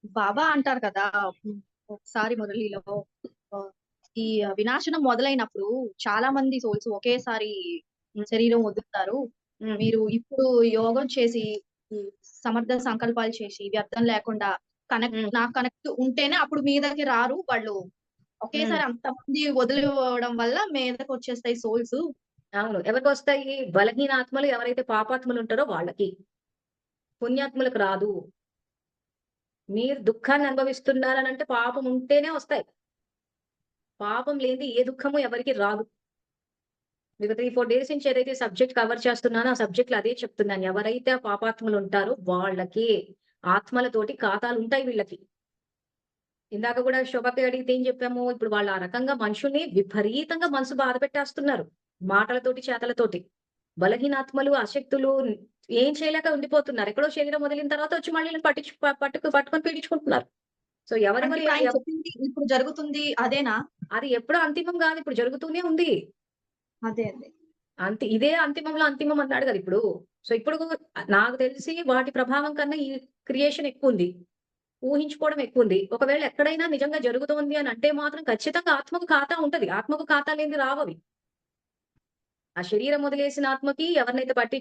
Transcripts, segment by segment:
బాబా అంటారు కదా. ఒకసారి మురళిలో ఆ, ఈ వినాశనం మొదలైనప్పుడు చాలా మంది సోల్స్ ఒకేసారి ఉమ్, శరీరం వదులుతారు. ఉమ్, మీరు ఇప్పుడు యోగం చేసి ఈ సమర్థ సంకల్పాలు చేసి వ్యర్థం లేకుండా ఉమ్, నాకు కనెక్ట్ ఉంటేనే అప్పుడు మీదకి రారు వాళ్ళు. ఉమ్. ఒకేసారి అంతమంది వదిలిపోవడం వల్ల మీదకి వచ్చేస్తాయి సోల్స్. అవును, ఎవరికి వస్తాయి? బలహీన ఆత్మలు, ఎవరైతే పాపాత్మలు ఉంటారో వాళ్ళకి. పుణ్యాత్ములకు రాదు. మీరు దుఃఖాన్ని అనుభవిస్తున్నారని అంటే పాపం ఉంటేనే వస్తాయి. పాపం లేని ఏ దుఃఖము ఎవరికి రాదు. మీకు 3-4 డేస్ నుంచి ఏదైతే సబ్జెక్ట్ కవర్ చేస్తున్నానో ఆ సబ్జెక్ట్ లో అదే చెప్తున్నాను. ఎవరైతే ఆ పాపాత్మలు ఉంటారో వాళ్ళకి ఆత్మలతోటి ఖాతాలు ఉంటాయి వీళ్ళకి. ఇందాక కూడా శోభకి అడిగితే ఏం చెప్పాము? ఇప్పుడు వాళ్ళు ఆ రకంగా మనుషుల్ని విపరీతంగా మనసు బాధ పెట్టేస్తున్నారు, మాటలతోటి చేతలతోటి. బలహీనాత్మలు, అశక్తులు ఏం చేయలేక ఉండిపోతున్నారు. ఎక్కడో శరీరం వదిలిన తర్వాత వచ్చి మళ్ళీ వీళ్ళని పట్టుకొని పీడించుకుంటున్నారు. సో అంటే ఎవరెవరి ఇప్పుడు ఆయన చెప్పింది ఇప్పుడు జరుగుతుంది అదేనా? అది ఎప్పుడో అంతిమం కాదు, ఇప్పుడు జరుగుతూనే ఉంది. అదే అదే. ఇదే అంతిమంలో అంతిమం అన్నాడు కదా ఇప్పుడు. సో ఇప్పుడు నాకు తెలిసి వాటి ప్రభావం కన్నా ఈ క్రియేషన్ ఎక్కువ ఉంది, ఊహించుకోవడం ఎక్కువ ఉంది. ఒకవేళ ఎక్కడైనా నిజంగా జరుగుతోంది అని అంటే మాత్రం ఖచ్చితంగా ఆత్మకు ఖాతా ఉంటది. ఆత్మకు ఖాతా లేనిది రావవి. ఆ శరీరం వదిలేసిన ఆత్మకి ఎవరినైతే పట్టి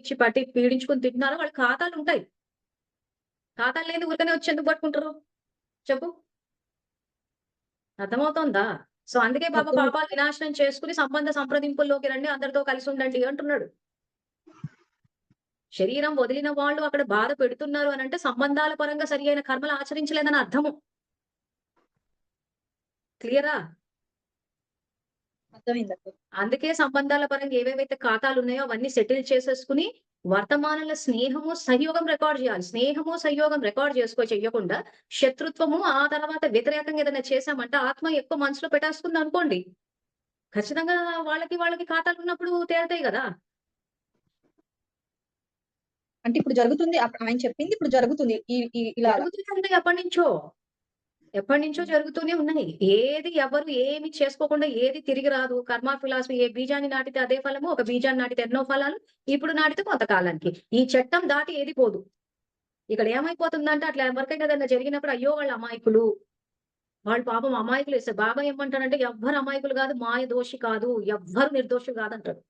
పీడించుకుని తింటున్నారో వాళ్ళ ఖాతాలు ఉంటాయి. ఖాతాలు లేని ఊరికనే వచ్చి ఎందుకు పట్టుకుంటారు చెప్పు? అర్థమవుతోందా? సో అందుకే బాబా అర్థం. పాపాలు వినాశనం చేసుకుని సంబంధ సంప్రదింపుల్లోకి రండి, అందరితో కలిసి ఉండండి అంటున్నాడు. శరీరం వదిలిన వాళ్ళు అక్కడ బాధ పెడుతున్నారు అని అంటే సంబంధాల పరంగా సరి అయిన కర్మలు ఆచరించలేదని అర్థము. క్లియరా? అర్థమైంది అక్క. అందుకే సంబంధాల పరంగా ఏవేవైతే ఖాతాలు ఉన్నాయో అవన్నీ సెటిల్ చేసేసుకుని వర్తమానంలో స్నేహము సహయోగం రికార్డ్ చేయాలి. స్నేహము సహయోగం రికార్డ్ చెయ్యకుండా శత్రుత్వము ఆ తర్వాత వ్యతిరేకంగా ఏదైనా చేశామంటే ఆత్మ ఎక్కువ మనసులో పెట్టేసుకుంది అనుకోండి, ఖచ్చితంగా వాళ్ళకి ఖాతాలు ఉన్నప్పుడు తేలుతాయి కదా. అంటే ఇప్పుడు జరుగుతుంది ఆయన చెప్పింది ఇప్పుడు జరుగుతుంది ఇలాగా. జరుగుతూనే ఉన్నాయి ఎప్పటి నుంచో జరుగుతూనే ఉన్నాయి. ఎవరు ఏమి చేసుకోకుండా ఏది తిరిగి రాదు. కర్మ ఫిలాసఫీ ఏ బీజాన్ని నాటితే అదే ఫలము, ఒక బీజాన్ని నాటితే ఎన్నో ఫలాలు, ఇప్పుడు నాటితే కొంతకాలానికి. ఈ చట్టం దాటి ఏది పోదు. ఇక్కడ ఏమైపోతుందంటే అట్లా ఎవరికైనా ఏదైనా జరిగినప్పుడు అయ్యో వాళ్ళు అమాయకులు, వాళ్ళు పాపం అమాయకులు. బాబా ఏమంటాడంటే ఎవ్వరు అమాయకులు కాదు, మాయ దోషి కాదు, ఎవ్వరు నిర్దోషులు కాదంటాడు.